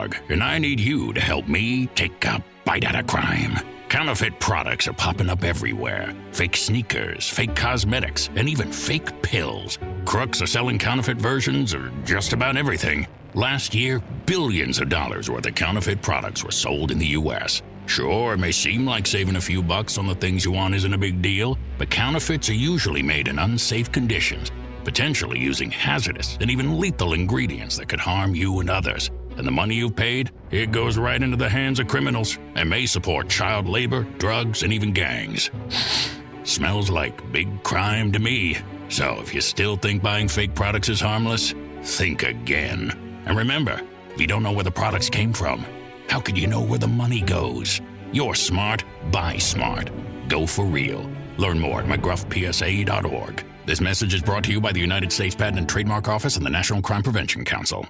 dog, and I need you to help me take a bite out of crime. Counterfeit products are popping up everywhere. Fake sneakers, fake cosmetics, and even fake pills. Crooks are selling counterfeit versions of just about everything. Last year, billions of dollars worth of counterfeit products were sold in the U.S. Sure, it may seem like saving a few bucks on the things you want isn't a big deal, but counterfeits are usually made in unsafe conditions, potentially using hazardous and even lethal ingredients that could harm you and others. And the money you've paid, it goes right into the hands of criminals and may support child labor, drugs, and even gangs. Smells like big crime to me. So if you still think buying fake products is harmless, think again. And remember, if you don't know where the products came from, how could you know where the money goes? You're smart, buy smart. Go for real. Learn more at mcgruffpsa.org. This message is brought to you by the United States Patent and Trademark Office and the National Crime Prevention Council.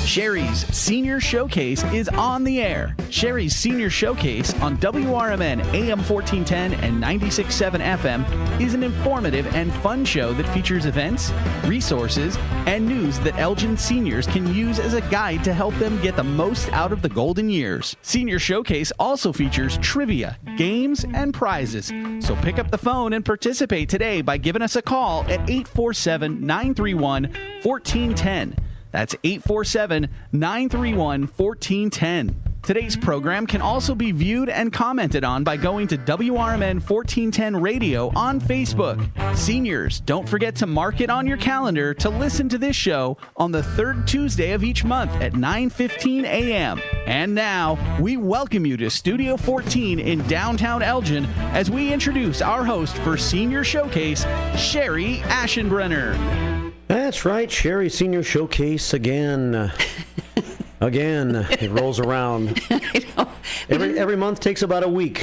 Cherie's Senior Showcase is on the air. Cherie's Senior Showcase on WRMN AM 1410 and 96.7 FM is an informative and fun show that features events, resources, and news that Elgin seniors can use as a guide to help them get the most out of the golden years. Senior Showcase also features trivia, games, and prizes. So pick up the phone and participate today by giving us a call at 847-931-1410. That's 847-931-1410. Today's program can also be viewed and commented on by going to WRMN 1410 Radio on Facebook. Seniors, don't forget to mark it on your calendar to listen to this show on the third Tuesday of each month at 9:15 a.m. And now, we welcome you to Studio 14 in downtown Elgin as we introduce our host for Senior Showcase, Cherie Aschenbrenner. That's right, Cherie Senior Showcase again. Again, it rolls around. I know. Every month takes about a week,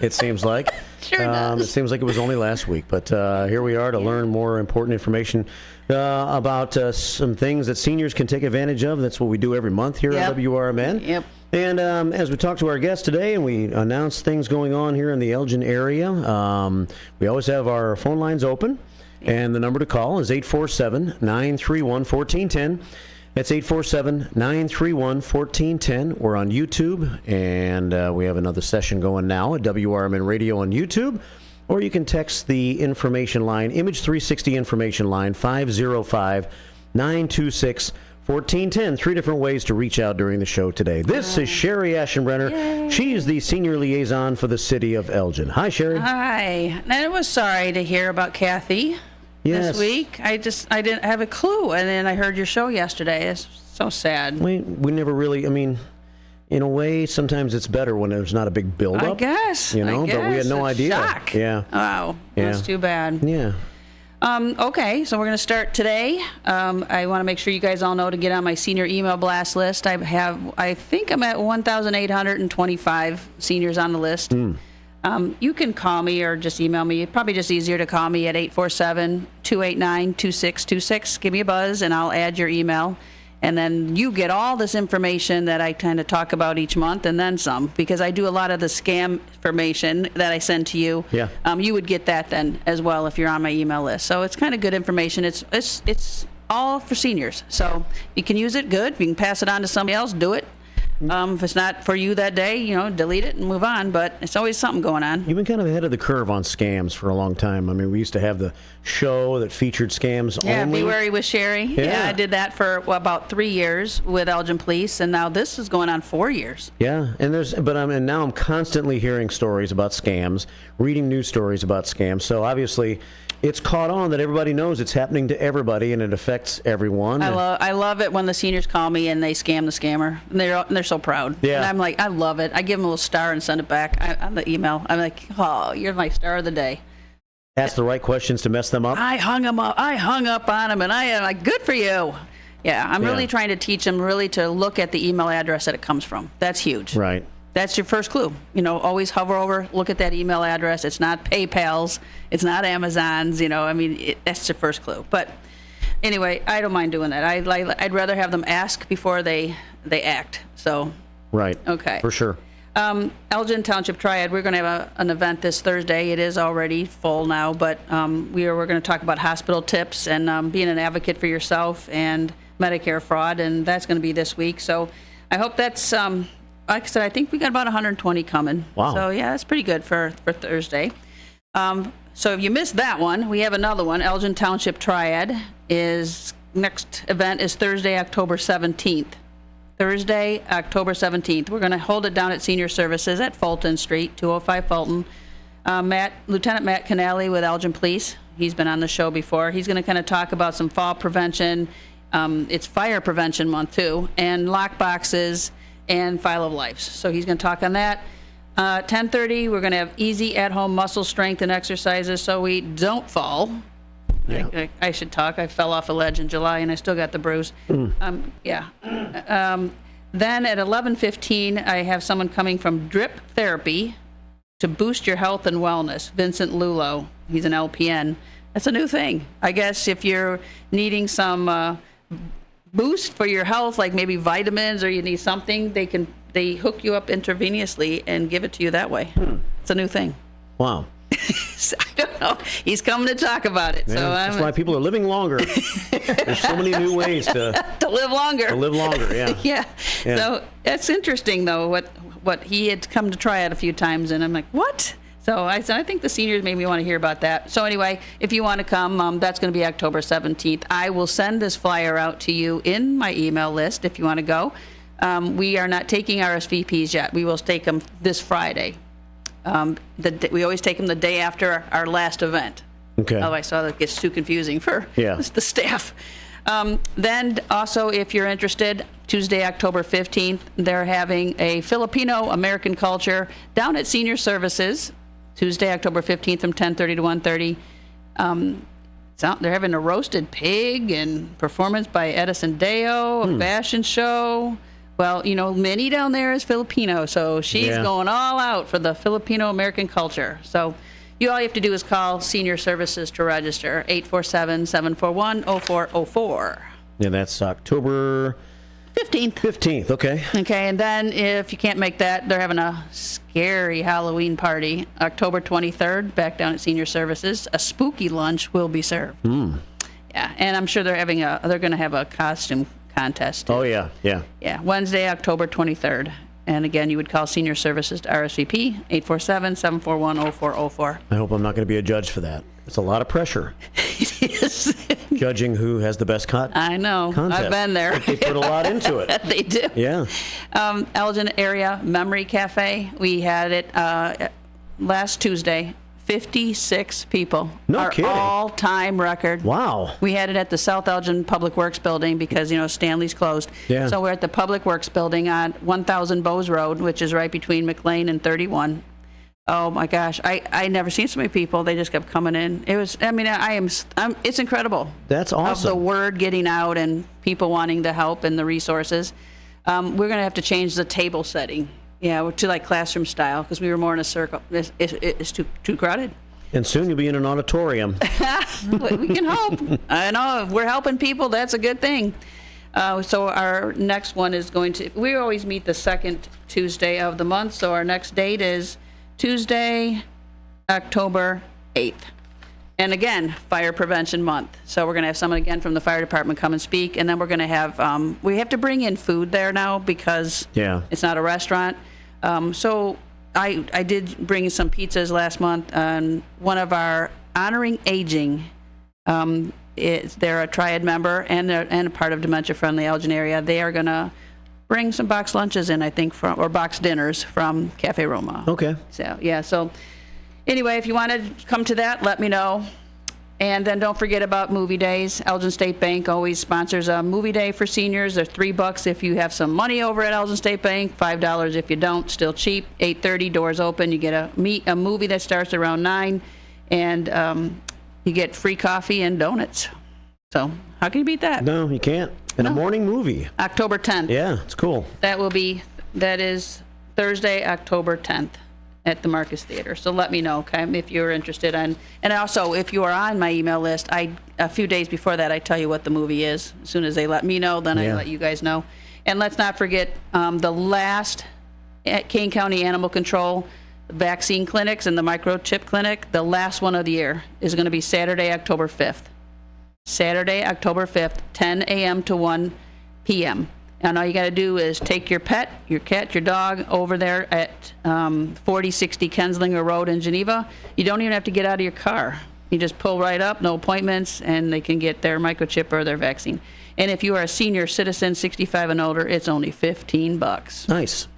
it seems like. Sure does. It seems like it was only last week, but here we are to learn more important information about some things that seniors can take advantage of. That's what we do every month here at WRMN. Yep. And as we talk to our guest today and we announce things going on here in the Elgin area, we always have our phone lines open. And the number to call is 847-931-1410. That's 847-931-1410. We're on YouTube, and we have another session going now at WRMN Radio on YouTube. Or you can text the information line, Image 360 information line, 505-926-1410. 3 different ways to reach out during the show today. This is Cherie Aschenbrenner. Yay. She is the senior liaison for the city of Elgin. Hi, Cherie. Hi. And I was sorry to hear about Kathy this week. I didn't have a clue, and then I heard your show yesterday. It's so sad. We never really, in a way, sometimes it's better when there's not a big build-up. I guess. But we had no idea. Shock. Yeah. Wow. Yeah. That's too bad. Yeah. Okay, so we're going to start today. I want to make sure you guys all know to get on my senior email blast list. I think I'm at 1,825 seniors on the list. You can call me or just email me. It's probably just easier to call me at 847-289-2626. Give me a buzz, and I'll add your email. And then you get all this information that I kind of talk about each month and then some, because I do a lot of the scam information that I send to you. Yeah. You would get that then as well if you're on my email list. So it's kind of good information. It's all for seniors. So you can use it, good. If you can pass it on to somebody else, do it. If it's not for you that day, delete it and move on. But it's always something going on. You've been kind of ahead of the curve on scams for a long time. We used to have the show that featured scams only. Beware with Cherie. Yeah, I did that for about 3 years with Elgin Police, and now this is going on 4 years. Yeah, and now I'm constantly hearing stories about scams, reading news stories about scams. So obviously, it's caught on that everybody knows it's happening to everybody and it affects everyone. I love it when the seniors call me and they scam the scammer. And they're so proud. Yeah. And I'm like, I love it. I give them a little star and send it back on the email. I'm like, oh, you're my star of the day. Ask the right questions to mess them up. I hung up on them, and I am like, good for you. Yeah, I'm really trying to teach them really to look at the email address that it comes from. That's huge. Right. That's your first clue. Always hover over, look at that email address. It's not PayPal's. It's not Amazon's. That's your first clue. But anyway, I don't mind doing that. I'd rather have them ask before they act. So. Right. Okay. For sure. Elgin Township Triad, we're going to have an event this Thursday. It is already full now, but we're going to talk about hospital tips and being an advocate for yourself and Medicare fraud, and that's going to be this week. So I hope that's, like I said, I think we got about 120 coming. Wow. So yeah, that's pretty good for Thursday. So if you missed that one, we have another one. Elgin Township Triad next event is Thursday, October 17th. Thursday, October 17th. We're going to hold it down at Senior Services at Fulton Street, 205 Fulton. Lieutenant Matt Canale with Elgin Police. He's been on the show before. He's going to kind of talk about some fall prevention. It's fire prevention month too, and lock boxes and file of lives. So he's going to talk on that. 10:30, we're going to have easy at-home muscle strength and exercises so we don't fall. Yeah. I should talk. I fell off a ledge in July, and I still got the bruise. Then at 11:15, I have someone coming from Drip Therapy to boost your health and wellness. Vincent Lulo. He's an LPN. That's a new thing. I guess if you're needing some boost for your health, like maybe vitamins, or you need something, they hook you up intravenously and give it to you that way. It's a new thing. Wow. I don't know. He's coming to talk about it. Yeah, So that's why people are living longer. There's so many new ways to live longer. Yeah. Yeah. Yeah. So it's interesting though what he had come to try it a few times, and I'm like, what? So I said, I think the seniors maybe want to hear about that. So anyway, if you want to come, that's going to be October 17th. I will send this flyer out to you in my email list if you want to go. We are not taking RSVPs yet. We will take them this Friday. We always take them the day after our last event. Okay. Oh, I saw that gets too confusing for Yeah. the staff. Then also, if you're interested, Tuesday, October 15th, they're having a Filipino American culture down at Senior Services. Tuesday, October 15th from 10:30 to 1:30. They're having a roasted pig and performance by Edison Deo, a fashion show. Well, Minnie down there is Filipino, so she's going all out for the Filipino American culture. So all you have to do is call Senior Services to register, 847-741-0404. Yeah, that's October 15th. 15th, okay. Okay, and then if you can't make that, they're having a scary Halloween party, October 23rd, back down at Senior Services. A spooky lunch will be served. Yeah, and I'm sure they're going to have a costume contest too. Oh, yeah. Yeah, Wednesday, October 23rd. And again, you would call Senior Services to RSVP, 847-741-0404. I hope I'm not going to be a judge for that. It's a lot of pressure. It is. Judging who has the best I know. contest. I've been there. They put a lot into it. They do. Yeah. Elgin Area Memory Cafe. We had it last Tuesday. 56 people. No Our kidding. all-time record. Wow. We had it at the South Elgin Public Works Building because, Stanley's closed. Yeah. So we're at the Public Works Building on 1000 Bowes Road, which is right between McLean and 31. Oh my gosh, I never seen so many people. They just kept coming in. It was, it's incredible. That's awesome. Of the word getting out and people wanting the help and the resources. We're going to have to change the table setting. Yeah, to like classroom style because we were more in a circle. It's too crowded. And soon you'll be in an auditorium. We can hope. I know if we're helping people, that's a good thing. So our next one is we always meet the second Tuesday of the month. So our next date is Tuesday, October 8th. And again, Fire Prevention Month. So we're going to have someone again from the fire department come and speak. And then we're going to have, we have to bring in food there now because it's not a restaurant. So I did bring in some pizzas last month. And one of our Honoring Aging, they're a Triad member and a part of Dementia Friendly Elgin Area. They are going to bring some box lunches in, I think, or box dinners from Cafe Roma. Okay. So, yeah. So anyway, if you want to come to that, let me know. And then don't forget about movie days. Elgin State Bank always sponsors a movie day for seniors. They're $3 if you have some money over at Elgin State Bank, $5 if you don't. Still cheap. 8:30, doors open. You get a movie that starts around 9, and you get free coffee and donuts. So how can you beat that? No, you can't. And a morning movie. October 10th. Yeah, it's cool. That is Thursday, October 10th. At the Marcus Theater. So let me know, okay, if you're interested. And also, if you are on my email list, a few days before that, I tell you what the movie is. As soon as they let me know, then I let you guys know. And let's not forget the last Kane County Animal Control vaccine clinics and the microchip clinic. The last one of the year is going to be Saturday, October 5th. Saturday, October 5th, 10 a.m. to 1 p.m. And all you got to do is take your pet, your cat, your dog over there at 4060 Kenslinger Road in Geneva. You don't even have to get out of your car. You just pull right up, no appointments, and they can get their microchip or their vaccine. And if you are a senior citizen, 65 and older, it's only $15. Nice.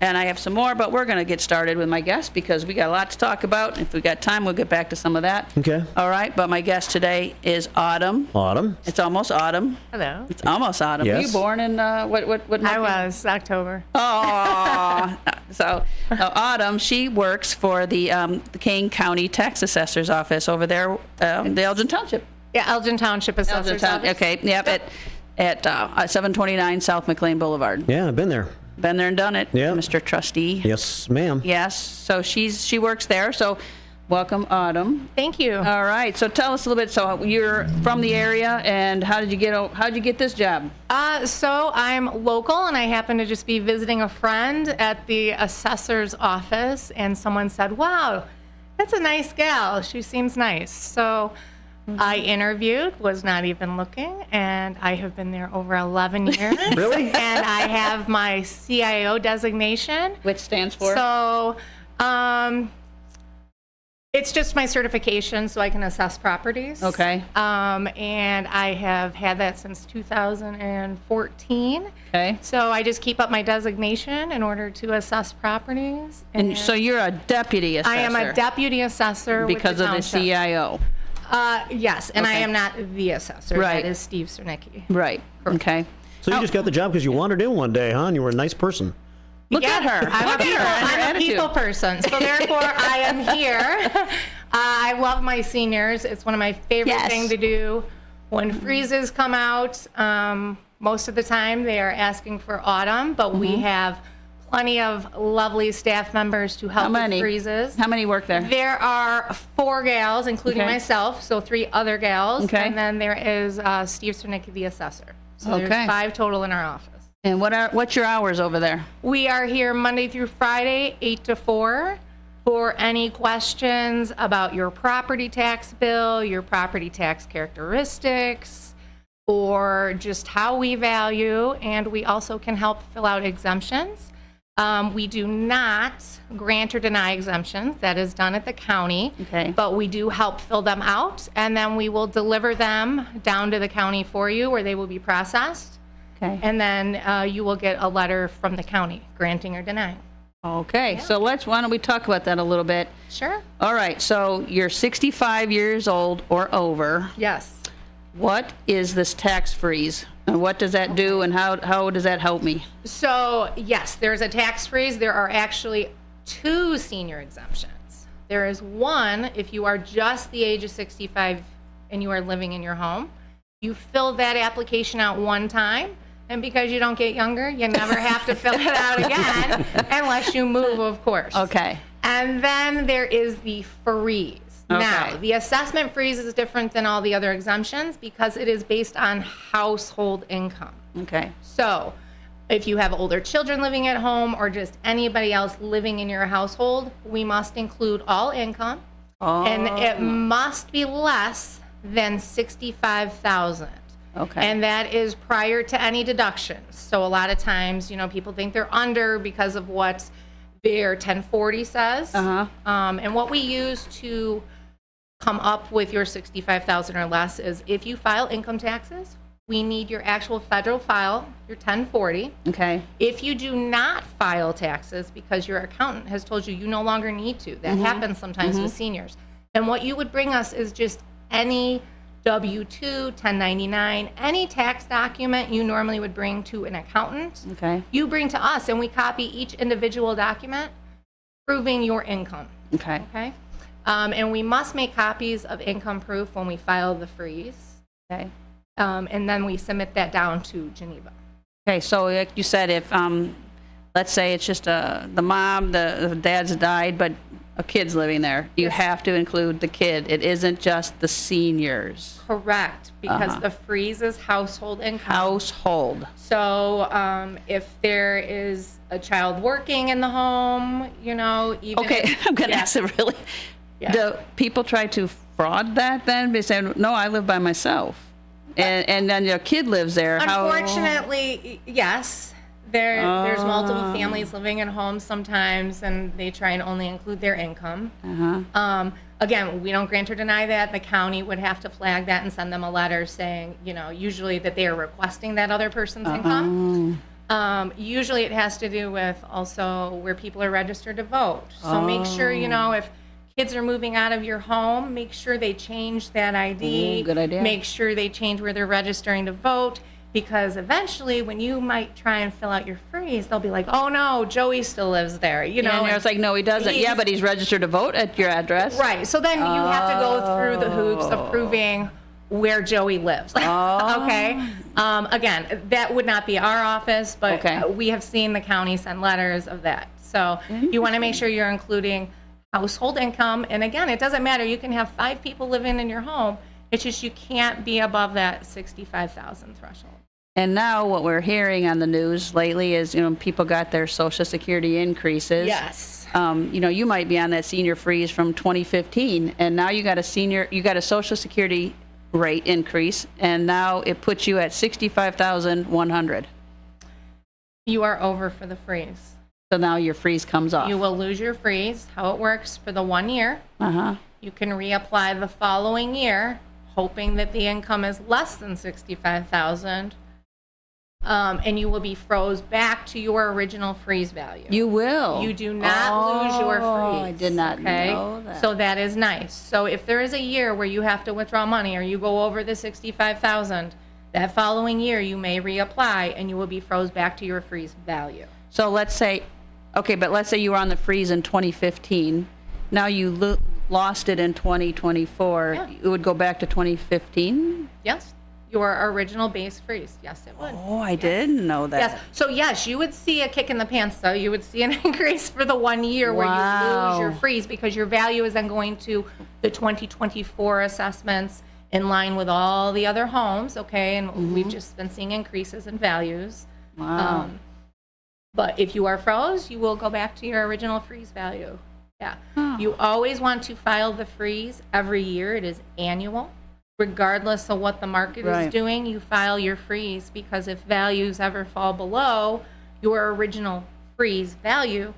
And I have some more, but we're going to get started with my guest because we got a lot to talk about. If we got time, we'll get back to some of that. Okay. All right, but my guest today is Autumn. Autumn. It's almost autumn. Hello. It's almost autumn. Yes. Were you born in what month? I was October. Oh, so Autumn, she works for the Kane County Tax Assessor's Office over there, the Elgin Township. Yeah, Elgin Township Assessor's Office. Okay, yep, at 729 South McLean Boulevard. Yeah, I've been there. Been there and done it, Yeah. Mr. Trustee. Yes, ma'am. Yes, so she works there. So welcome, Autumn. Thank you. All right, so tell us a little bit. So you're from the area, and how did you get this job? So I'm local, and I happen to just be visiting a friend at the assessor's office, and someone said, "Wow, that's a nice gal. She seems nice." So I interviewed, was not even looking, and I have been there over 11 years. Really? And I have my CIO designation. Which stands for? So, it's just my certification so I can assess properties. Okay. And I have had that since 2014. Okay. So I just keep up my designation in order to assess properties. And so you're a deputy assessor. I am a deputy assessor because with the of the township. CIO. Yes, and I Okay. am not the assessor. Right. That is Steve Cernicki. Right. Okay. So you just got the job because you wandered in one day, huh? And you were a nice person. Look at her. I'm Look a people, at her and her I'm a attitude. people person, so therefore I am here. I love my seniors. It's one of my favorite Yes. things to do. When freezes come out, most of the time they are asking for autumn, but we have plenty of lovely staff members to help How many? with freezes. How many work there? There are 4 gals, including Okay. myself, so 3 other gals, Okay. and then there is Steve Cernicki, the assessor. So Okay. there's 5 total in our office. And what's your hours over there? We are here Monday through Friday, 8 to 4, for any questions about your property tax bill, your property tax characteristics, or just how we value, and we also can help fill out exemptions. We do not grant or deny exemptions. That is done at the county. Okay. But we do help fill them out, and then we will deliver them down to the county for you, where they will be processed. Okay. And then you will get a letter from the county granting or denying. Okay. So why don't we talk about that a little bit? Sure. All right. So you're 65 years old or over. Yes. What is this tax freeze? And what does that do? And how does that help me? So, yes, there's a tax freeze. There are actually 2 senior exemptions. There is one if you are just the age of 65 and you are living in your home. You fill that application out one time, and because you don't get younger, you never have to fill it out again unless you move, of course. Okay. And then there is the freeze. Okay. Now, the assessment freeze is different than all the other exemptions because it is based on household income. Okay. So, if you have older children living at home or just anybody else living in your household, we must include all income, and it must be less than $65,000. Okay. And that is prior to any deductions. So a lot of times, people think they're under because of what their 1040 says. Uh-huh. And what we use to come up with your 65,000 or less is if you file income taxes, we need your actual federal file, your 1040. Okay. If you do not file taxes because your accountant has told you no longer need to, that happens sometimes with seniors. And what you would bring us is just any W-2, 1099, any tax document you normally would bring to an accountant, Okay. you bring to us, and we copy each individual document proving your income. Okay. Okay? And we must make copies of income proof when we file the freeze. Okay. And then we submit that down to Geneva. Okay. So like you said, if let's say it's just the mom, the dad's died, but a kid's living there. You have to include the kid. It isn't just the seniors. Correct, because the freeze is household income. Household. So if there is a child working in the home, even Okay, if, I'm going to ask it really. Do people try to fraud that then? They say, no, I live by myself. And then your kid lives there. Unfortunately, yes. There's multiple families living in homes sometimes, and they try and only include their income. Again, we don't grant or deny that. The county would have to flag that and send them a letter saying, usually that they are requesting that other person's income. Usually it has to do with also where people are registered to vote. So make sure, if kids are moving out of your home, make sure they change that ID. Good idea. Make sure they change where they're registering to vote. Because eventually, when you might try and fill out your freeze, they'll be like, "Oh no, Joey still lives there." And it's like, no, he doesn't. Yeah, but he's registered to vote at your address. Right. So then you have to go through the hoops of proving where Joey lives. Okay. Again, that would not be our office, but we have seen the county send letters of that. So you want to make sure you're including household income. And again, it doesn't matter. You can have 5 people living in your home. It's just you can't be above that 65,000 threshold. And now what we're hearing on the news lately is, people got their Social Security increases. Yes. You might be on that senior freeze from 2015, and now you got a Social Security rate increase, and now it puts you at 65,100. You are over for the freeze. So now your freeze comes off. You will lose your freeze. How it works for the 1 year. You can reapply the following year, hoping that the income is less than 65,000. And you will be froze back to your original freeze value. You will. You do not lose your freeze. I did not know that. So that is nice. So if there is a year where you have to withdraw money or you go over the 65,000, that following year you may reapply and you will be froze back to your freeze value. So let's say you were on the freeze in 2015. Now you lost it in 2024. Yeah. It would go back to 2015? Yes. Your original base freeze. Yes, it would. Oh, I didn't know that. Yes. So yes, you would see a kick in the pants though. You would see an increase for the 1 year where you lose your freeze because your value is then going to the 2024 assessments in line with all the other homes, okay? And we've just been seeing increases in values. Wow. But if you are froze, you will go back to your original freeze value. Yeah. You always want to file the freeze every year. It is annual. Regardless of what the market is doing, you file your freeze because if values ever fall below your original freeze value,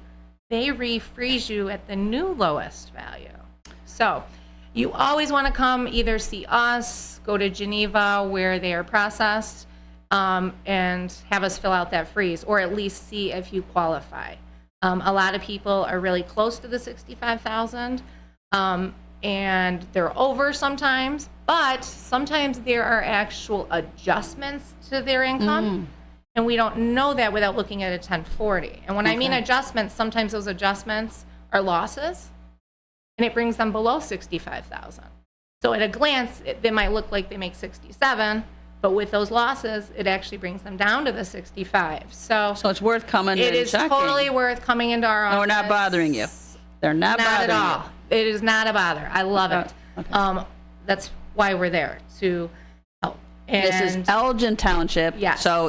they refreeze you at the new lowest value. So you always want to come either see us, go to Geneva where they are processed, and have us fill out that freeze, or at least see if you qualify. A lot of people are really close to the 65,000, and they're over sometimes, but sometimes there are actual adjustments to their income, and we don't know that without looking at a 1040. And when I mean adjustments, sometimes those adjustments are losses, and it brings them below 65,000. So at a glance, they might look like they make 67, but with those losses, it actually brings them down to the 65. So it's worth coming. It is totally worth coming into our office. No, we're not bothering you. They're not bothering at all. It is not a bother. I love it. Okay. That's why we're there, to help. And this is Elgin Township. Yes. So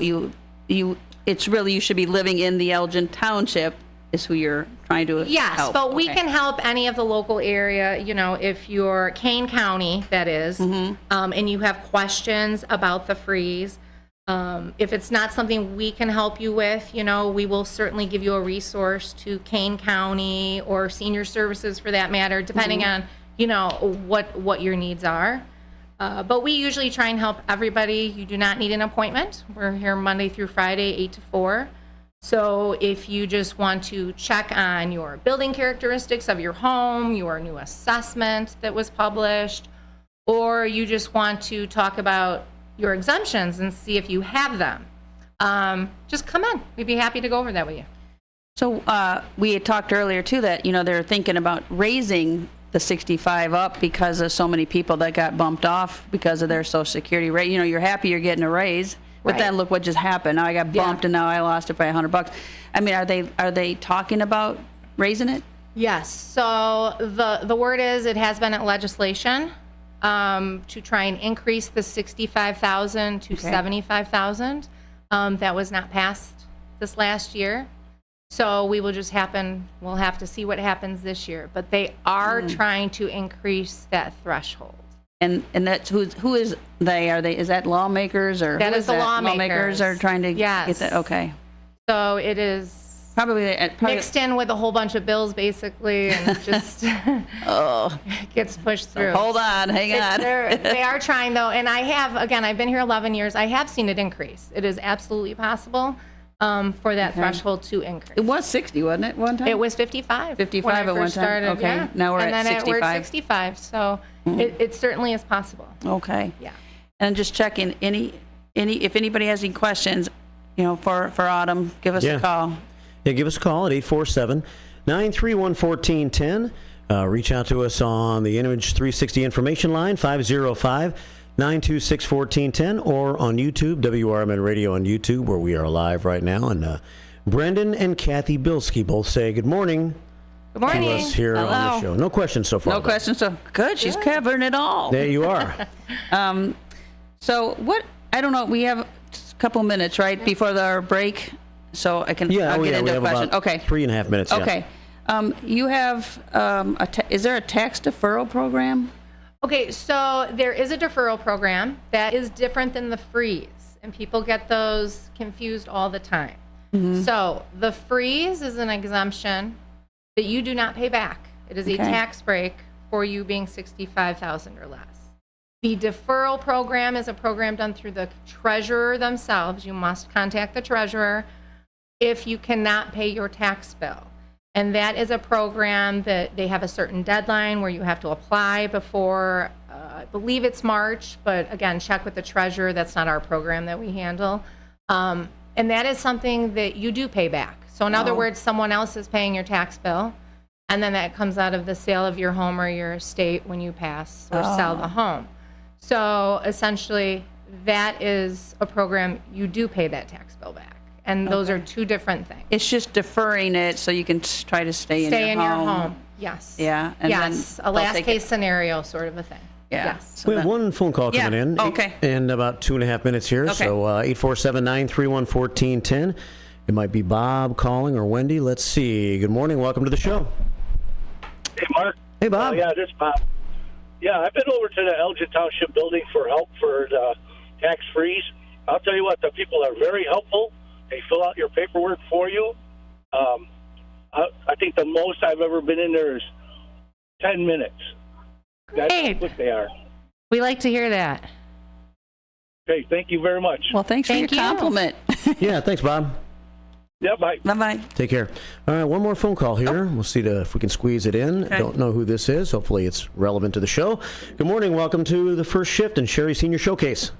it's really, you should be living in the Elgin Township is who you're trying to help. Yes, but we can help any of the local area, if you're Kane County, that is, and you have questions about the freeze. If it's not something we can help you with, we will certainly give you a resource to Kane County or Senior Services for that matter, depending on, what your needs are. But we usually try and help everybody. You do not need an appointment. We're here Monday through Friday, 8 to 4. So if you just want to check on your building characteristics of your home, your new assessment that was published, or you just want to talk about your exemptions and see if you have them, just come in. We'd be happy to go over that with you. So we had talked earlier too that, they're thinking about raising the 65 up because of so many people that got bumped off because of their Social Security rate. You're happy you're getting a raise. But then look what just happened. Now I got bumped, and now I lost it by $100. I mean, are they talking about raising it? Yes. So the word is it has been at legislation to try and increase the 65,000 to 75,000. That was not passed this last year. So we'll have to see what happens this year. But they are trying to increase that threshold. And that's who is they? Is that lawmakers or that is the lawmakers? Lawmakers are trying to get that. Okay. So it is probably mixed in with a whole bunch of bills, basically, and just gets pushed through. Hold on, hang on. They are trying though, and I've been here 11 years. I have seen it increase. It is absolutely possible for that threshold to increase. It was 60, wasn't it, one time? It was 55. 55 at one time. Started, okay. Yeah. Now we're and at then 65. We're at 65. So it certainly is possible. Okay. Yeah. And just checking if anybody has any questions, for Autumn, give us a call. Yeah, give us a call at 847-931-1410. Reach out to us on the Image 360 information line, 505-926-1410, or on YouTube, WRMN Radio on YouTube, where we are live right now. And Brendan and Kathy Bilski both say good morning. Good morning. To us here on the show. No questions so far. No questions. So good. She's covering it all. There you are. So what? I don't know. We have a couple minutes, right, before our break, so I'll get into a question. About okay. 3.5 minutes. Okay. You have is there a tax deferral program? Okay, so there is a deferral program that is different than the freeze, and people get those confused all the time. So the freeze is an exemption that you do not pay back. It is a tax break for you being 65,000 or less. The deferral program is a program done through the treasurer themselves. You must contact the treasurer if you cannot pay your tax bill. And that is a program that they have a certain deadline where you have to apply before, I believe it's March, but again, check with the treasurer. That's not our program that we handle. And that is something that you do pay back. So in other words, someone else is paying your tax bill, and then that comes out of the sale of your home or your estate when you pass or sell the home. So essentially, that is a program you do pay that tax bill back. And those are two different things. It's just deferring it so you can try to stay in your home. Yes. Yeah. And yes. A last case scenario sort of a thing. Yeah. Yes. So we have one phone call coming in. Okay. In about 2.5 minutes here. Okay. So 847-931-1410. It might be Bob calling or Wendy. Let's see. Good morning. Welcome to the show. Hey, Mark. Hey, Bob. Yeah, this is Bob. Yeah, I've been over to the Elgin Township building for help for the tax freeze. I'll tell you what, the people are very helpful. They fill out your paperwork for you. I think the most I've ever been in there is 10 minutes. That's how quick they are. We like to hear that. Okay, thank you very much. Well, thanks for your compliment. Yeah, thanks, Bob. Yeah, bye. Bye-bye. Take care. All right, one more phone call here. We'll see if we can squeeze it in. Okay. Don't know who this is. Hopefully it's relevant to the show. Good morning. Welcome to the first shift in Cherie Senior Showcase.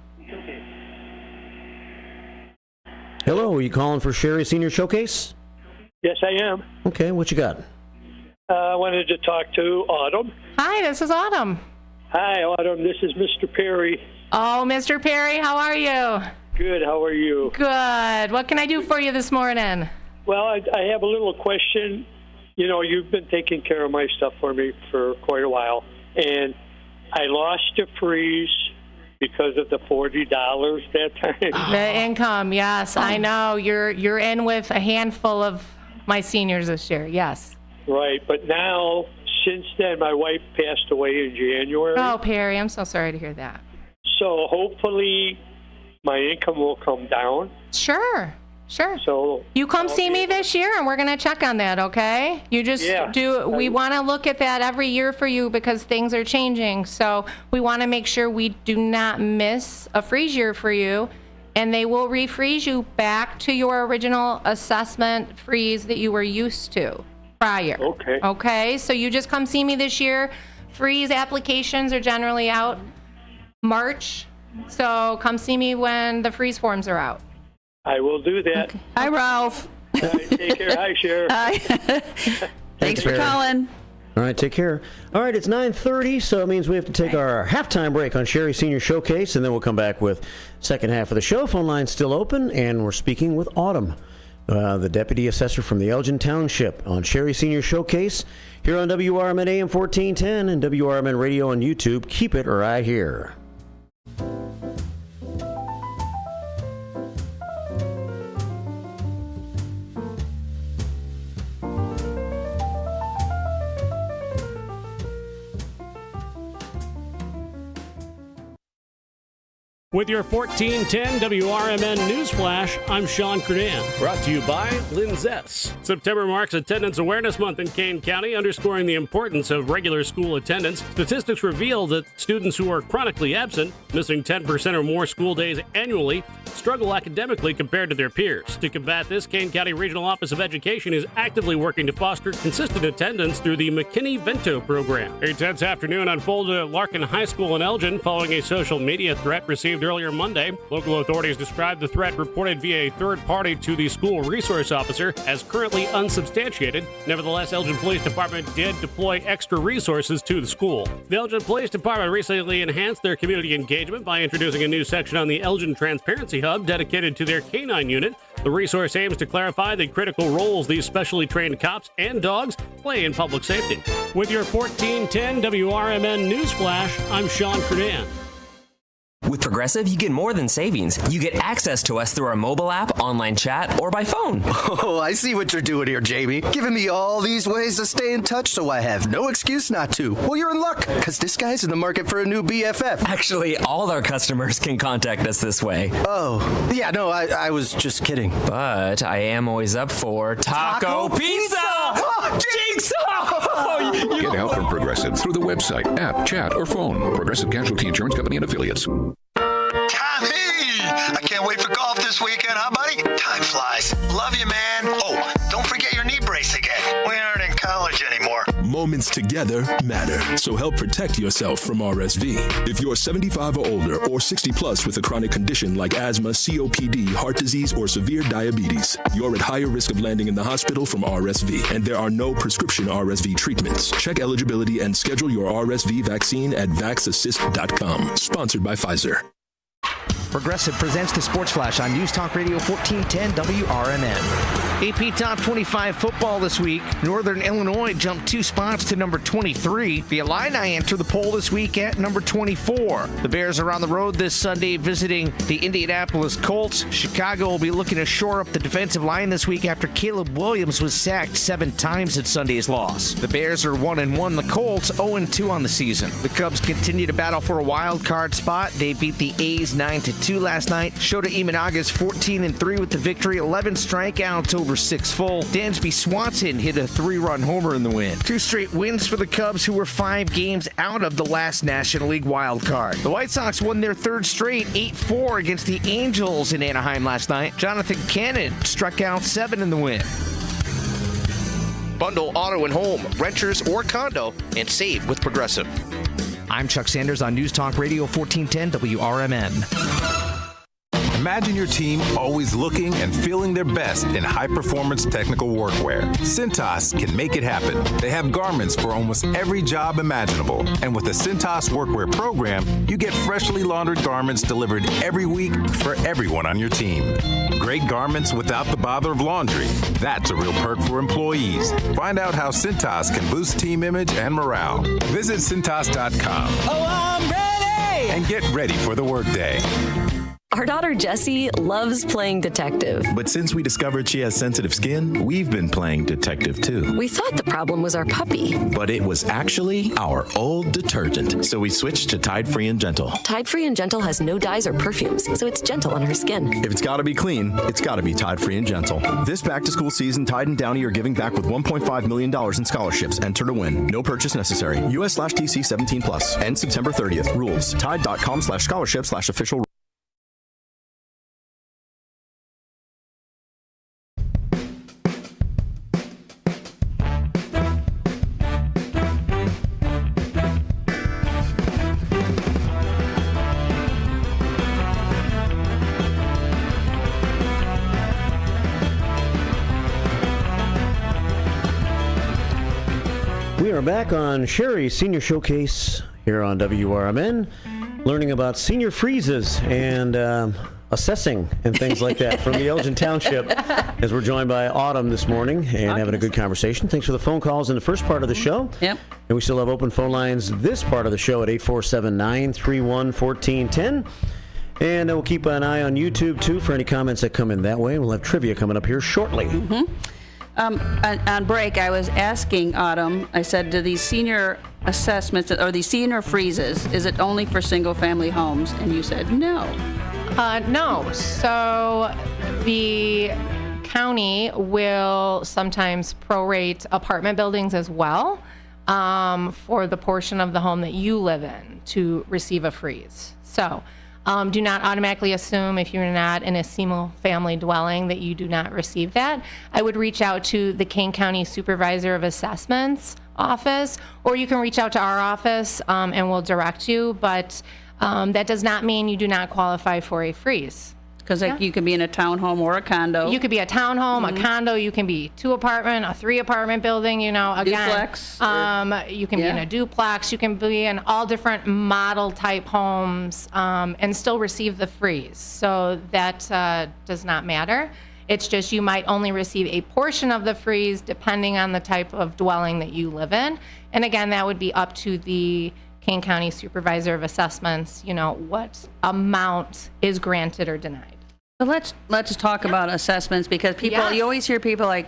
Hello, are you calling for Cherie Senior Showcase? Yes, I am. Okay, what you got? I wanted to talk to Autumn. Hi, this is Autumn. Hi, Autumn. This is Mr. Perry. Oh, Mr. Perry, how are you? Good. How are you? Good. What can I do for you this morning? Well, I have a little question. You know, you've been taking care of my stuff for me for quite a while, and I lost a freeze because of the $40 that time. The income, yes, I know. You're in with a handful of my seniors this year, yes. Right, but now, since then, my wife passed away in January. Oh, Perry, I'm so sorry to hear that. So hopefully my income will come down. Sure. So you come see me this year, and we're going to check on that, okay? You just we want to look at that every year for you because things are changing. So we want to make sure we do not miss a freeze year for you, and they will refreeze you back to your original assessment freeze that you were used to prior. Okay. Okay, so you just come see me this year. Freeze applications are generally out March, so come see me when the freeze forms are out. I will do that. Okay. Hi, Ralph. Take care. Hi, Sheriff. Hi. Thanks for calling. All right, take care. All right, it's 9:30, so it means we have to take our halftime break on Cherie Senior Showcase, and then we'll come back with second half of the show. Phone line's still open, and we're speaking with Autumn, the Deputy Assessor from the Elgin Township, on Cherie Senior Showcase here on WRMN AM 1410 and WRMN Radio on YouTube. Keep it right here. With your 1410 WRMN News Flash, I'm Sean Credan. Brought to you by Linzette's. September marks Attendance Awareness Month in Kane County, underscoring the importance of regular school attendance. Statistics reveal that students who are chronically absent, missing 10% or more school days annually, struggle academically compared to their peers. To combat this, Kane County Regional Office of Education is actively working to foster consistent attendance through the McKinney-Vento program. A tense afternoon unfolded at Larkin High School in Elgin following a social media threat received earlier Monday. Local authorities described the threat reported via a third party to the school resource officer as currently unsubstantiated. Nevertheless, Elgin Police Department did deploy extra resources to the school. The Elgin Police Department recently enhanced their community engagement by introducing a new section on the Elgin Transparency Hub dedicated to their canine unit. The resource aims to clarify the critical roles these specially trained cops and dogs play in public safety. With your 1410 WRMN News Flash, I'm Sean Credan. With Progressive, you get more than savings. You get access to us through our mobile app, online chat, or by phone. Oh, I see what you're doing here, Jamie. Giving me all these ways to stay in touch so I have no excuse not to. Well, you're in luck, because this guy's in the market for a new BFF. Actually, all our customers can contact us this way. Oh, yeah, no, I was just kidding. But I am always up for Taco Pizza! Oh, Jinx! Get help from Progressive through the website, app, chat, or phone. Progressive Casualty Insurance Company and Affiliates. Tommy! I can't wait for golf this weekend, huh, buddy? Time flies. Love you, man. Oh, don't forget your knee brace again. We aren't in college anymore. Moments together matter, so help protect yourself from RSV. If you're 75 or older or 60 plus with a chronic condition like asthma, COPD, heart disease, or severe diabetes, you're at higher risk of landing in the hospital from RSV, and there are no prescription RSV treatments. Check eligibility and schedule your RSV vaccine at vaxassist.com. Sponsored by Pfizer. Progressive presents the Sports Flash on News Talk Radio 1410 WRMN. AP Top 25 football this week. Northern Illinois jumped 2 spots to number 23. The Illini enter the poll this week at number 24. The Bears are on the road this Sunday visiting the Indianapolis Colts. Chicago will be looking to shore up the defensive line this week after Caleb Williams was sacked 7 times at Sunday's loss. The Bears are 1-1. The Colts 0-2 on the season. The Cubs continue to battle for a wild card spot. They beat the A's 9-2 last night. Shota Imanaga's 14-3 with the victory, 11 strikeouts over 6 full. Dansby Swanson hit a 3-run homer in the win. 2 straight wins for the Cubs, who were 5 games out of the last National League wild card. The White Sox won their 3rd straight, 8-4 against the Angels in Anaheim last night. Jonathan Cannon struck out 7 in the win. Bundle auto and home, renters or condo, and save with Progressive. I'm Chuck Sanders on News Talk Radio 1410 WRMN. Imagine your team always looking and feeling their best in high-performance technical workwear. Cintas can make it happen. They have garments for almost every job imaginable. And with the Cintas Workwear program, you get freshly laundered garments delivered every week for everyone on your team. Great garments without the bother of laundry. That's a real perk for employees. Find out how Cintas can boost team image and morale. Visit Cintas.com. Oh, I'm ready! And get ready for the workday. Our daughter Jessie loves playing detective. But since we discovered she has sensitive skin, we've been playing detective too. We thought the problem was our puppy. But it was actually our old detergent. So we switched to Tide Free and Gentle. Tide Free and Gentle has no dyes or perfumes, so it's gentle on her skin. If it's gotta be clean, it's gotta be Tide Free and Gentle. This back-to-school season, Tide and Downey are giving back with $1.5 million in scholarships. Enter to win. No purchase necessary. US/TC 17+. End September 30th. Rules. Tide.com/scholarship/official. We are back on Cherie Senior Showcase here on WRMN, learning about senior freezes and assessing and things like that from the Elgin Township, as we're joined by Autumn this morning and having a good conversation. Thanks for the phone calls in the first part of the show. Yep. And we still have open phone lines this part of the show at 847-931-1410. And we'll keep an eye on YouTube, too, for any comments that come in that way. We'll have trivia coming up here shortly. On break, I was asking Autumn, I said, do these senior assessments or these senior freezes, is it only for single-family homes? And you said no. No. So the county will sometimes prorate apartment buildings as well for the portion of the home that you live in to receive a freeze. So do not automatically assume if you're not in a single-family dwelling that you do not receive that. I would reach out to the Kane County Supervisor of Assessments office, or you can reach out to our office and we'll direct you, but that does not mean you do not qualify for a freeze. Because you could be in a townhome or a condo. You could be a townhome, a condo. You can be 2-apartment, a 3-apartment building. You know, again, duplex. You can be in a duplex. You can be in all different model type homes and still receive the freeze. So that does not matter. It's just you might only receive a portion of the freeze depending on the type of dwelling that you live in. And again, that would be up to the Kane County Supervisor of Assessments. You know what amount is granted or denied. So let's talk about assessments, because people, you always hear people like,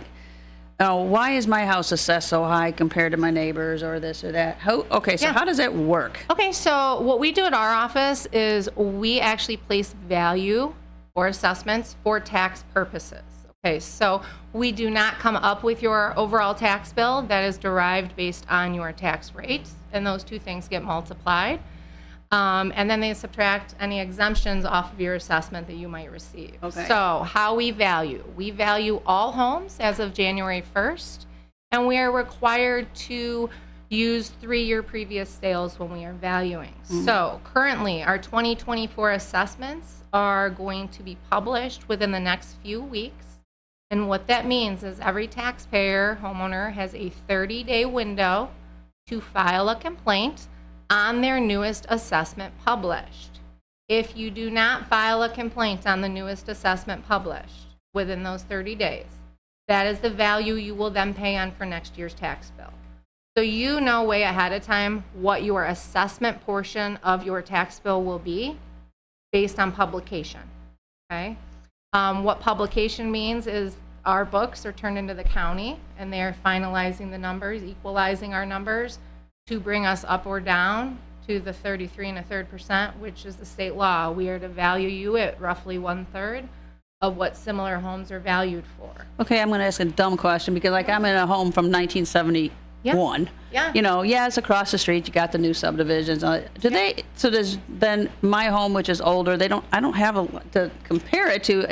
oh, why is my house assessed so high compared to my neighbors or this or that? How does that work? Okay, so what we do at our office is we actually place value for assessments for tax purposes. Okay, so we do not come up with your overall tax bill. That is derived based on your tax rates, and those two things get multiplied. And then they subtract any exemptions off of your assessment that you might receive. Okay. So how we value all homes as of January 1st, and we are required to use 3-year previous sales when we are valuing. So currently our 2024 assessments are going to be published within the next few weeks. And what that means is every taxpayer, homeowner, has a 30-day window to file a complaint on their newest assessment published. If you do not file a complaint on the newest assessment published within those 30 days, that is the value you will then pay on for next year's tax bill. So you know way ahead of time what your assessment portion of your tax bill will be based on publication, okay? What publication means is our books are turned into the county and they're finalizing the numbers, equalizing our numbers to bring us up or down to the 33 1/3%, which is the state law. We are to value you at roughly 1/3 of what similar homes are valued for. Okay, I'm going to ask a dumb question, because like I'm in a home from 1971. Yeah. You know, it's across the street. You got the new subdivisions. So does then my home, which is older, I don't have to compare it to.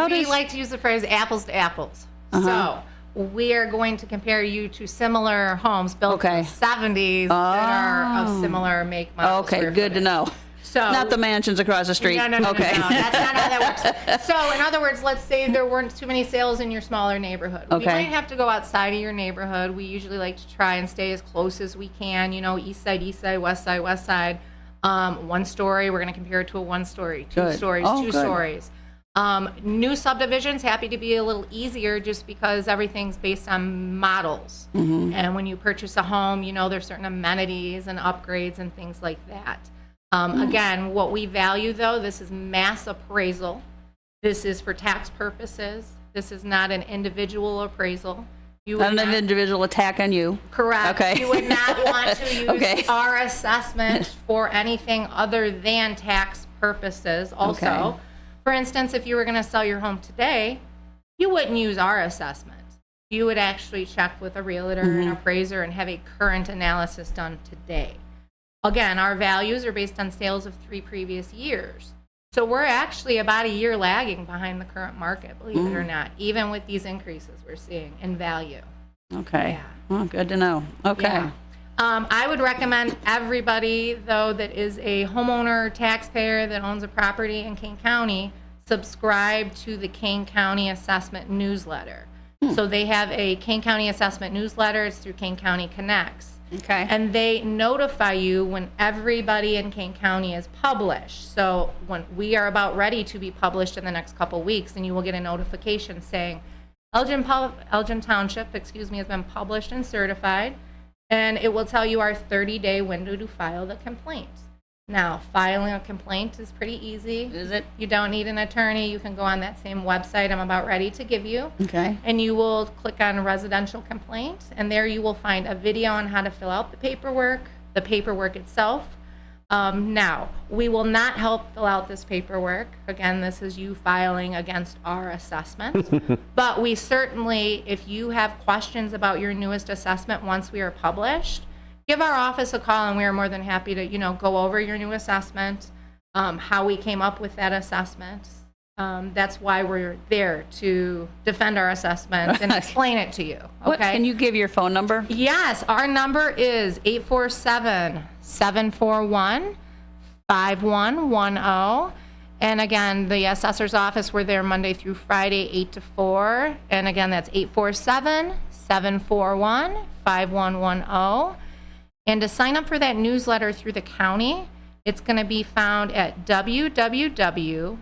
We like to use the phrase apples to apples. So we are going to compare you to similar homes built in the 70s that are of similar make, model, Okay, good to know. So not the mansions across the street. No, that's not how that works. So in other words, let's say there weren't too many sales in your smaller neighborhood. We might have to go outside of your neighborhood. We usually like to try and stay as close as we can, you know, east side, west side. 1 story, we're going to compare it to a 1 story, 2 stories, 2 stories. New subdivisions, happy to be a little easier just because everything's based on models. And when you purchase a home, you know, there's certain amenities and upgrades and things like that. Again, what we value, though, this is mass appraisal. This is for tax purposes. This is not an individual appraisal. Not an individual attack on you. Correct. Okay. You would not want to use our assessment for anything other than tax purposes also. Okay. For instance, if you were going to sell your home today, you wouldn't use our assessment. You would actually check with a realtor and appraiser and have a current analysis done today. Again, our values are based on sales of 3 previous years. So we're actually about a year lagging behind the current market, believe it or not, even with these increases we're seeing in value. Okay. Yeah. Well, good to know. Okay. Yeah. I would recommend everybody, though, that is a homeowner, taxpayer that owns a property in Kane County, subscribe to the Kane County Assessment newsletter. So they have a Kane County assessment newsletter. It's through Kane County Connects. Okay. And they notify you when everybody in Kane County is published. So when we are about ready to be published in the next couple weeks, and you will get a notification saying, Elgin Township, has been published and certified, and it will tell you our 30-day window to file the complaint. Now, filing a complaint is pretty easy. Is it? You don't need an attorney. You can go on that same website I'm about ready to give you. Okay. And you will click on residential complaint, and there you will find a video on how to fill out the paperwork itself. Now, we will not help fill out this paperwork. Again, this is you filing against our assessment. But we certainly, if you have questions about your newest assessment once we are published, give our office a call, and we are more than happy to, go over your new assessment, how we came up with that assessment. That's why we're there, to defend our assessment and explain it to you. Okay. Can you give your phone number? Yes, our number is 847-741-5110. And again, the assessor's office, we're there Monday through Friday, 8 to 4. And again, that's 847-741-5110. And to sign up for that newsletter through the county, it's going to be found at www.assessments,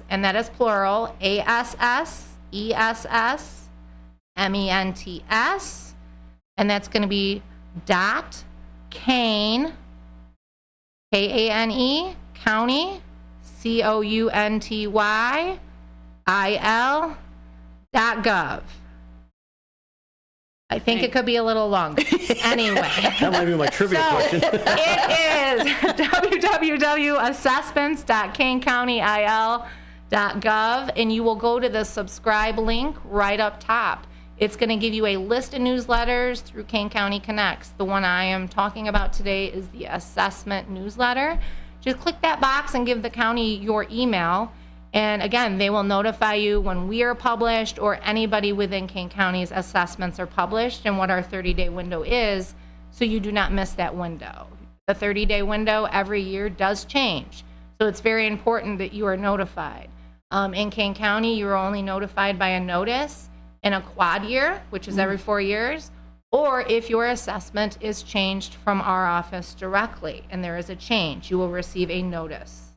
and that is plural, ASSESSMENTS, and that's going to be .Kane, Kane, county, COUNTYIL.gov. I think it could be a little longer. Anyway. That might be my trivia question. It is www.assessments.kanecountyil.gov, and you will go to the subscribe link right up top. It's going to give you a list of newsletters through Kane County Connects. The one I am talking about today is the assessment newsletter. Just click that box and give the county your email. And again, they will notify you when we are published, or anybody within Kane County's assessments are published, and what our 30-day window is, so you do not miss that window. The 30-day window every year does change, so it's very important that you are notified. In Kane County, you are only notified by a notice in a quad year, which is every 4 years, or if your assessment is changed from our office directly and there is a change, you will receive a notice.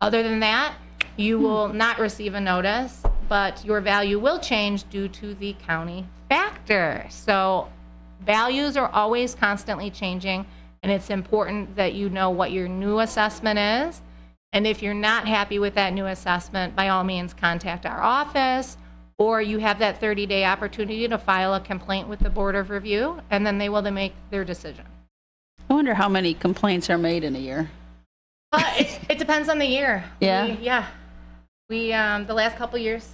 Other than that, you will not receive a notice, but your value will change due to the county factor. So values are always constantly changing, and it's important that you know what your new assessment is. And if you're not happy with that new assessment, by all means, contact our office, or you have that 30-day opportunity to file a complaint with the Board of Review, and then they will then make their decision. I wonder how many complaints are made in a year. It depends on the year. Yeah? We the last couple years.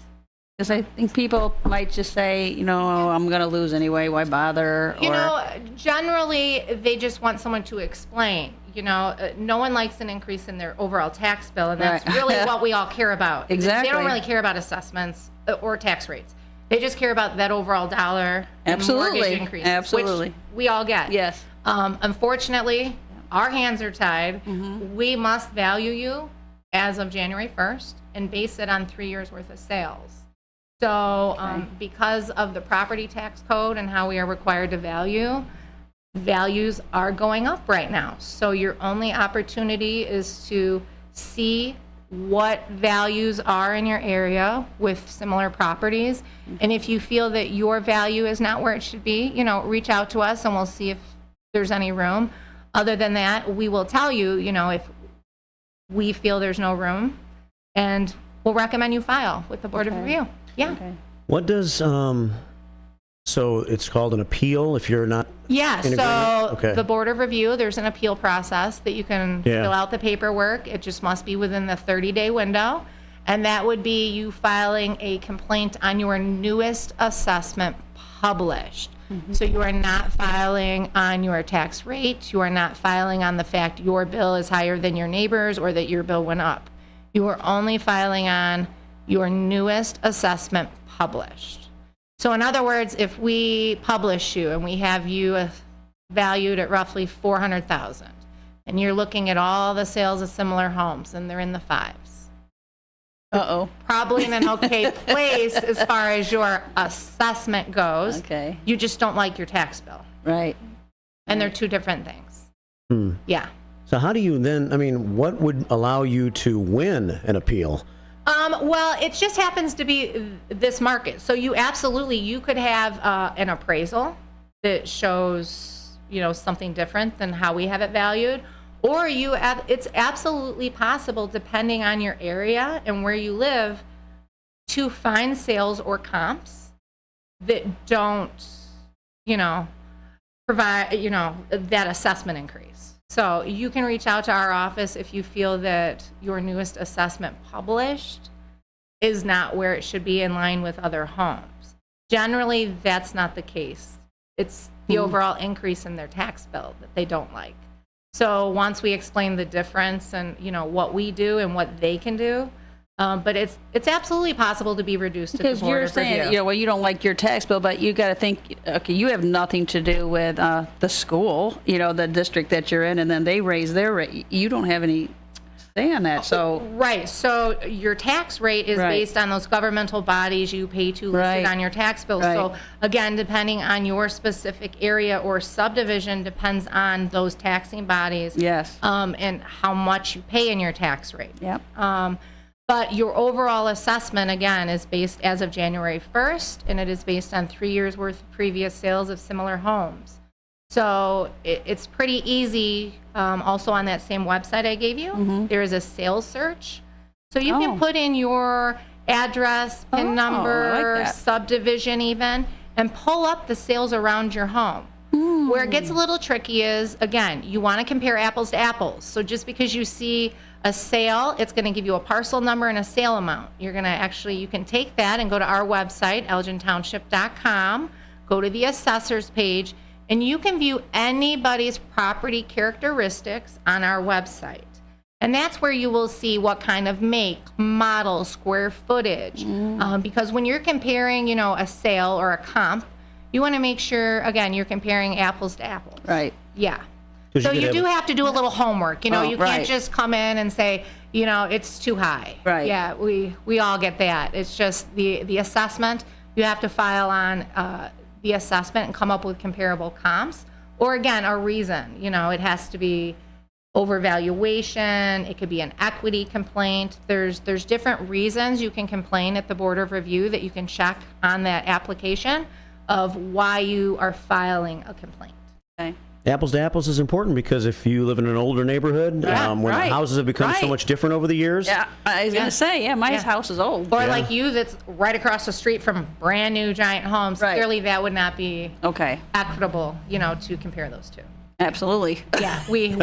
Because I think people might just say, I'm going to lose anyway, why bother? Generally, they just want someone to explain. No one likes an increase in their overall tax bill, and that's really what we all care about. Exactly. They don't really care about assessments or tax rates. They just care about that overall dollar Absolutely. mortgage increase, Absolutely. which we all get. Yes. Unfortunately, our hands are tied. We must value you as of January 1st and base it on 3 years worth of sales. So because of the property tax code and how we are required to value, values are going up right now. So your only opportunity is to see what values are in your area with similar properties. And if you feel that your value is not where it should be, reach out to us and we'll see if there's any room. Other than that, we will tell you, if we feel there's no room, and we'll recommend you file with the Board of Review. Yeah. Okay. What does, so it's called an appeal if you're not Yeah, in so agreement? the Board of Review, there's an appeal process that you can fill out the paperwork. It just must be within the 30-day window. And that would be you filing a complaint on your newest assessment published. So you are not filing on your tax rate. You are not filing on the fact your bill is higher than your neighbor's or that your bill went up. You are only filing on your newest assessment published. So in other words, if we publish you and we have you valued at roughly $400,000, and you're looking at all the sales of similar homes and they're in the fives, probably in an okay place as far as your assessment goes. Okay. You just don't like your tax bill. Right. And they're two different things. Yeah. So how do you then, what would allow you to win an appeal? Well, it just happens to be this market. So you could have an appraisal that shows, something different than how we have it valued. Or it's absolutely possible, depending on your area and where you live, to find sales or comps that don't, provide, that assessment increase. So you can reach out to our office if you feel that your newest assessment published is not where it should be in line with other homes. Generally, that's not the case. It's the overall increase in their tax bill that they don't like. So once we explain the difference and what we do and what they can do, but it's absolutely possible to be reduced at the because board you're of saying review. you don't like your tax bill, but you got to think, okay, you have nothing to do with the school, the district that you're in, and then they raise their rate. You don't have any say on that. So right. So your tax rate is based on those governmental bodies you pay to listed on your tax bill. So again, depending on your specific area or subdivision, depends on those taxing bodies. Yes. And how much you pay in your tax rate. Yep. But your overall assessment, again, is based as of January 1st, and it is based on 3 years' worth of previous sales of similar homes. So it's pretty easy. Also on that same website I gave you, there is a sales search. So you can put in your address, PIN number, subdivision even, and pull up the sales around your home. Where it gets a little tricky is, again, you want to compare apples to apples. So just because you see a sale, it's going to give you a parcel number and a sale amount. You're going to you can take that and go to our website, elgintownship.com, go to the assessor's page, and you can view anybody's property characteristics on our website. And that's where you will see what kind of make, model, square footage. Because when you're comparing, a sale or a comp, you want to make sure, again, you're comparing apples to apples. Right. Yeah. So you do have to do a little homework. You can't just come in and say, it's too high. Right. Yeah, we all get that. It's just the assessment. You have to file on the assessment and come up with comparable comps. Or again, a reason. It has to be overvaluation. It could be an equity complaint. There's different reasons you can complain at the Board of Review that you can check on that application of why you are filing a complaint. Okay. Apples to apples is important because if you live in an older neighborhood, when houses have become so much different over the years. Yeah, I was going to say, my house is old. Or like you, that's right across the street from brand new giant homes. Clearly that would not be equitable, to compare those two. Absolutely. Yeah, we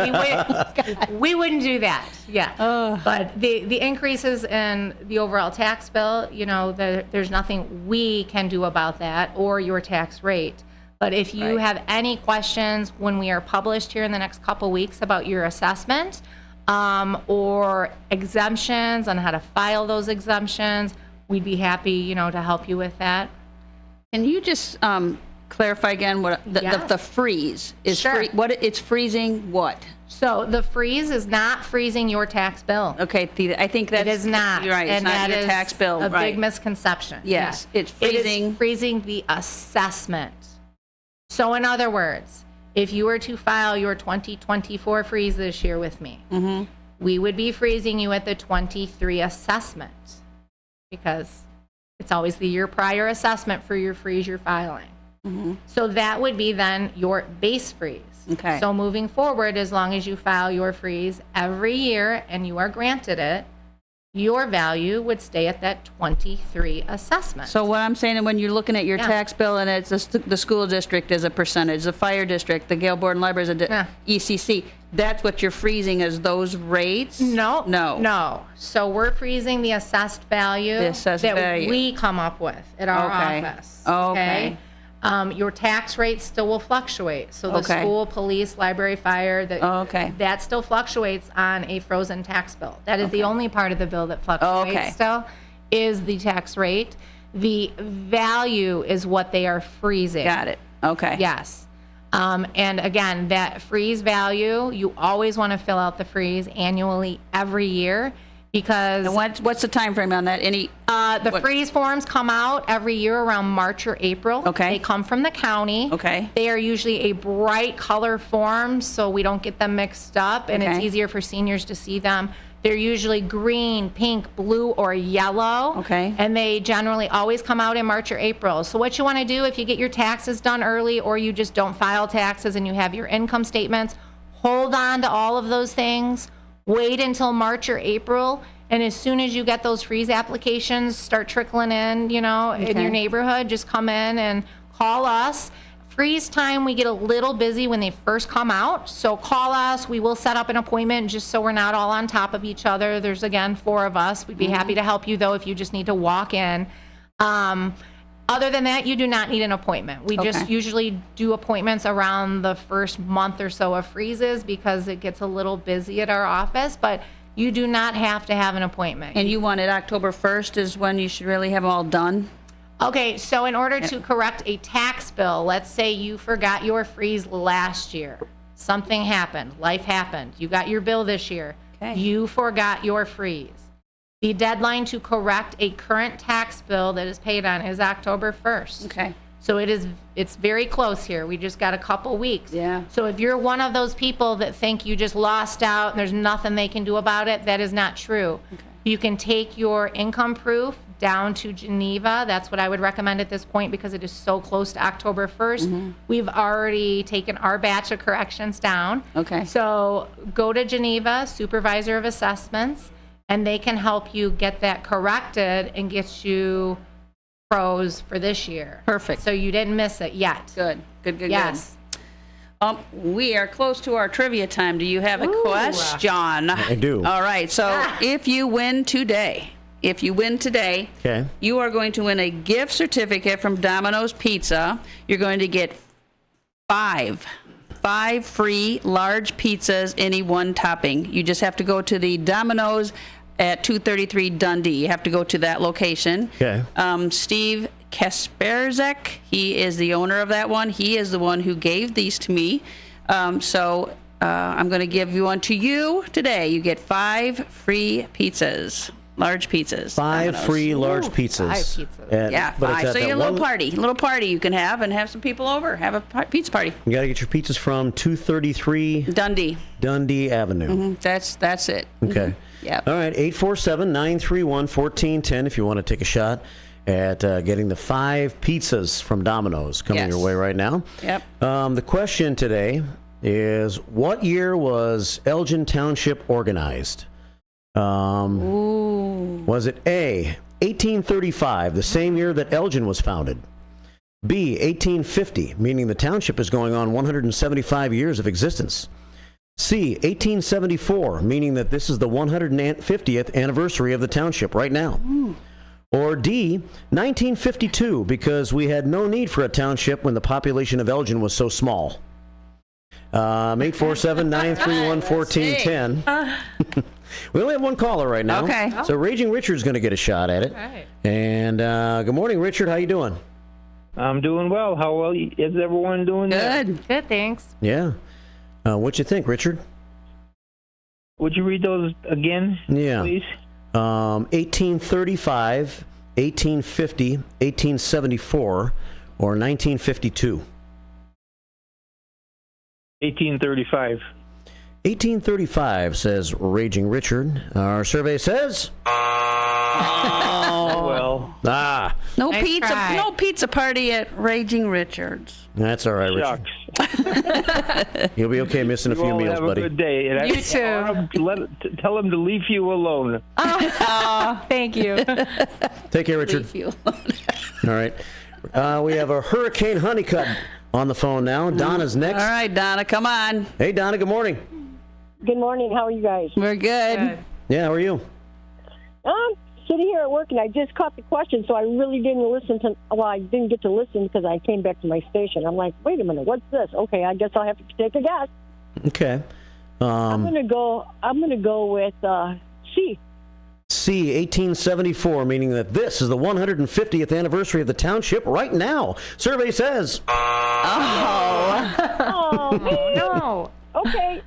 wouldn't do that. Yeah. But the increases in the overall tax bill, there's nothing we can do about that or your tax rate. But if you have any questions when we are published here in the next couple weeks about your assessment or exemptions on how to file those exemptions, we'd be happy, to help you with that. Can you just clarify again what the freeze is? Sure. It's freezing what? So the freeze is not freezing your tax bill. Okay, I think that it is not. You're right. It's and not that your is tax bill. A big misconception. Yes, it's freezing. It is freezing the assessment. So in other words, if you were to file your 2024 freeze this year with me, we would be freezing you at the 23 assessment because it's always the year prior assessment for your freeze you're filing. So that would be then your base freeze. Okay. So moving forward, as long as you file your freeze every year and you are granted it, your value would stay at that 23 assessment. So what I'm saying, when you're looking at your tax bill and it's the school district is a percentage, the fire district, the Gale Board and Library is a ECC, that's what you're freezing as those rates? No. So we're freezing the assessed value that we come up with at our office. Okay. Your tax rate still will fluctuate. So the school, police, library, fire, that still fluctuates on a frozen tax bill. That is the only part of the bill that fluctuates still, is the tax rate. The value is what they are freezing. Got it. Okay. Yes. And again, that freeze value, you always want to fill out the freeze annually every year, because... And what's the time frame on that? The freeze forms come out every year around March or April. Okay. They come from the county. Okay. They are usually a bright color form, so we don't get them mixed up, and it's easier for seniors to see them. They're usually green, pink, blue, or yellow. Okay. And they generally always come out in March or April. So what you want to do if you get your taxes done early or you just don't file taxes and you have your income statements, hold on to all of those things. Wait until March or April. And as soon as you get those freeze applications start trickling in, in your neighborhood, just come in and call us. Freeze time, we get a little busy when they first come out, so call us. We will set up an appointment just so we're not all on top of each other. There's, again, 4 of us. We'd be happy to help you, though, if you just need to walk in. Other than that, you do not need an appointment. We just usually do appointments around the first month or so of freezes because it gets a little busy at our office, but you do not have to have an appointment. And you want it October 1st is when you should really have them all done? Okay, so in order to correct a tax bill, let's say you forgot your freeze last year. Something happened, life happened. You got your bill this year. Okay. You forgot your freeze. The deadline to correct a current tax bill that is paid on is October 1st. Okay. So it's very close here. We just got a couple weeks. Yeah. So if you're one of those people that think you just lost out and there's nothing they can do about it, that is not true. Okay. You can take your income proof down to Geneva. That's what I would recommend at this point because it is so close to October 1st. Mm-hmm. We've already taken our batch of corrections down. Okay. So go to Geneva, Supervisor of Assessments, and they can help you get that corrected and get you pros for this year. Perfect. So you didn't miss it yet. Good. Yes. We are close to our trivia time. Do you have a question? I do. All right. So if you win today, okay, you are going to win a gift certificate from Domino's Pizza. You're going to get five free large pizzas, any one topping. You just have to go to the Domino's at 233 Dundee. You have to go to that location. Okay. Steve Kasperzek, he is the owner of that one. He is the one who gave these to me. So I'm going to give one to you today. You get 5 free pizzas. Large pizzas. 5 Domino's. free large pizzas. 5 pizzas. Yeah, but 5. it's at So you that get a little party you can have some people over. Have a pizza party. You got to get your pizzas from 233 Dundee Avenue. Mm-hmm. That's it. Okay. Yeah. All right, 847-931-1410 if you want to take a shot at getting the 5 pizzas from Domino's coming your way right now. Yep. The question today is, what year was Elgin Township organized? Was it A, 1835, the same year that Elgin was founded? B, 1850, meaning the township is going on 175 years of existence? C, 1874, meaning that this is the 150th anniversary of the township right now? Or D, 1952, because we had no need for a township when the population of Elgin was so small? 847-931-1410. We only have one caller right now. Okay. So Raging Richard's going to get a shot at it. All right. And good morning, Richard. How you doing? I'm doing well. How well is everyone doing? Good. Good, thanks. Yeah. What you think, Richard? Would you read those again, please? 1835, 1850, 1874, or 1952? 1835. 1835, says Raging Richard. Our survey says... well. No Nice pizza. try. No pizza party at Raging Richard's. That's all right, Richard. Shucks. You'll be okay missing a few You all meals, have buddy. a good day. And You too. Tell them to leave you alone. Thank you. Take care, Richard. Leave you All right. We have a Hurricane Honeycutt on the phone now. Donna's next. All right, Donna, come on. Hey, Donna, good morning. Good morning. How are you guys? We're good. Yeah, how are you? Sitting here at work, and I just caught the question, so I really didn't listen to. Well, I didn't get to listen because I came back to my station. I'm like, wait a minute, what's this? Okay, I guess I'll have to take a guess. Okay. I'm gonna go with C. C, 1874, meaning that this is the 150th anniversary of the township right now. Survey says. Oh, No. okay.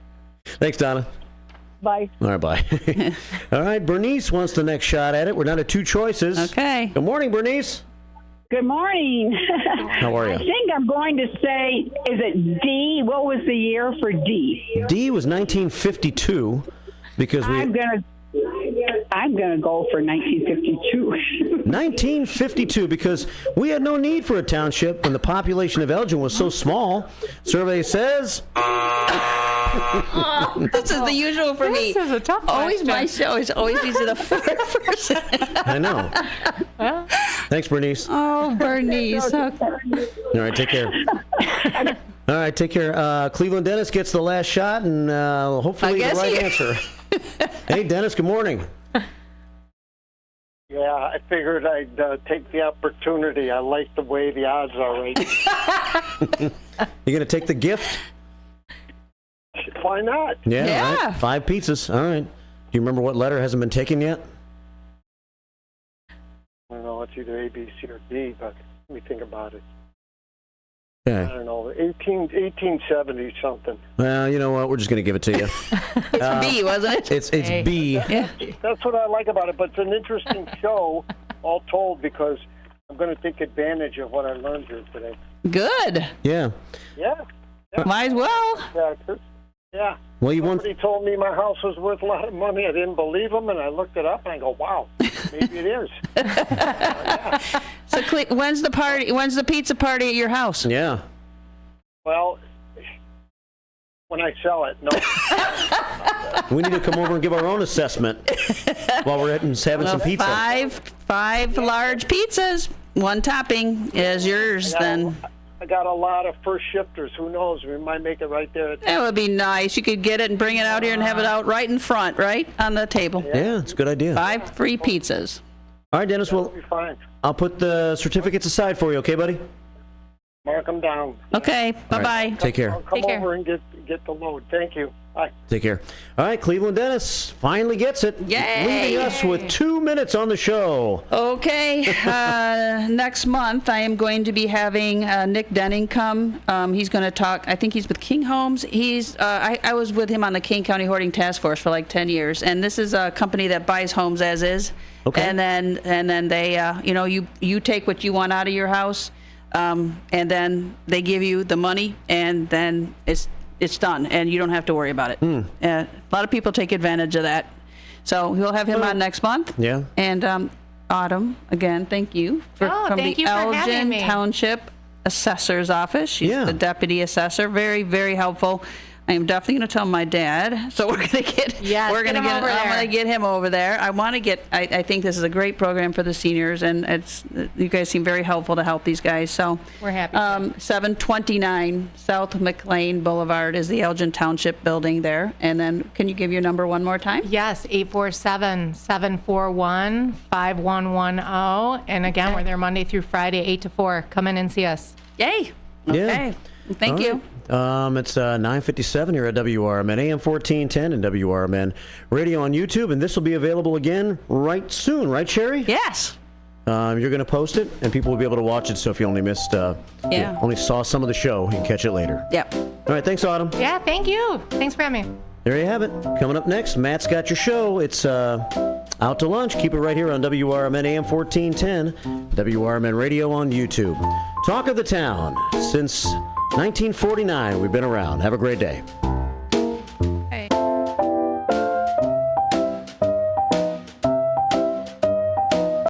Thanks, Donna. Bye. All right, bye. All right, Bernice wants the next shot at it. We're down to 2 choices. Okay. Good morning, Bernice. Good morning. How are you? I think I'm going to say, is it D? What was the year for D? D was 1952 because I'm gonna go for 1952. 1952 because we had no need for a township when the population of Elgin was so small. Survey says. This is the usual for me. This is a tough Always question. my show is always easy the first person. I know. Thanks, Bernice. Oh, Bernice. All right, take care. All right, take care. Cleveland Dennis gets the last shot, and hopefully the right answer. Hey, Dennis, good morning. Yeah, I figured I'd take the opportunity. I like the way the odds are right now. You going to take the gift? Why not? Yeah. All right. 5 pizzas. All right. Do you remember what letter hasn't been taken yet? I don't know. It's either A, B, C, or D, but let me think about it. Okay. I don't know. 1870 something. Well, you know what? We're just going to give it to you. It's B, wasn't it? It's B. Yeah. That's what I like about it, but it's an interesting show, all told, because I'm going to take advantage of what I learned here today. Good. Yeah. Yeah. Might as well. Yeah. Well, you won. Somebody told me my house was worth a lot of money. I didn't believe them, and I looked it up, and I go, wow, maybe it is. So, when's the party? When's the pizza party at your house? Yeah. Well, when I sell it, no. We need to come over and give our own assessment while we're having some pizza. Five large pizzas. 1 topping is yours, then. I got a lot of first shifters. Who knows? We might make it right there. That would be nice. You could get it and bring it out here and have it out right in front, right on the table. Yeah, it's a good idea. 5 free pizzas. All right, Dennis. Well, That'll be fine. I'll put the certificates aside for you, okay, buddy? Mark them down. Okay. Bye-bye. Right, take care. I'll come over and get the load. Thank you. Bye. Take care. All right, Cleveland Dennis finally gets it. Yay! Leaving us with 2 minutes on the show. Okay. Next month, I am going to be having Nick Denning come. He's going to talk. I think he's with King Homes. I was with him on the Kane County Hoarding Task Force for like 10 years, and this is a company that buys homes as is. Okay. And then they, you take what you want out of your house, and then they give you the money, and then it's done, and you don't have to worry about it. A lot of people take advantage of that. So we'll have him on next month. Yeah. And Autumn, again, thank you from thank the you for having Elgin me. Township Assessor's Office. She's the deputy assessor. Very, very helpful. I am definitely going to tell my dad. So we're going to get. I'm going to get him over there. I want to get. I think this is a great program for the seniors, and you guys seem very helpful to help these guys. So we're happy. 729 South McLean Boulevard is the Elgin Township building there. And then, can you give your number one more time? Yes, 847-741-5110. And again, we're there Monday through Friday, 8 to 4. Come in and see us. Yay. Yeah. Okay. Thank you. It's 9:57 here at WRMN, AM 1410 and WRMN Radio on YouTube, and this will be available again right soon, right, Cherie? Yes. You're going to post it, and people will be able to watch it, so if you only missed, only saw some of the show, you can catch it later. Yep. All right, thanks, Autumn. Yeah, thank you. Thanks for having me. There you have it. Coming up next, Matt's got your show. It's Out to Lunch. Keep it right here on WRMN AM 1410, WRMN Radio on YouTube. Talk of the town. Since 1949, we've been around. Have a great day.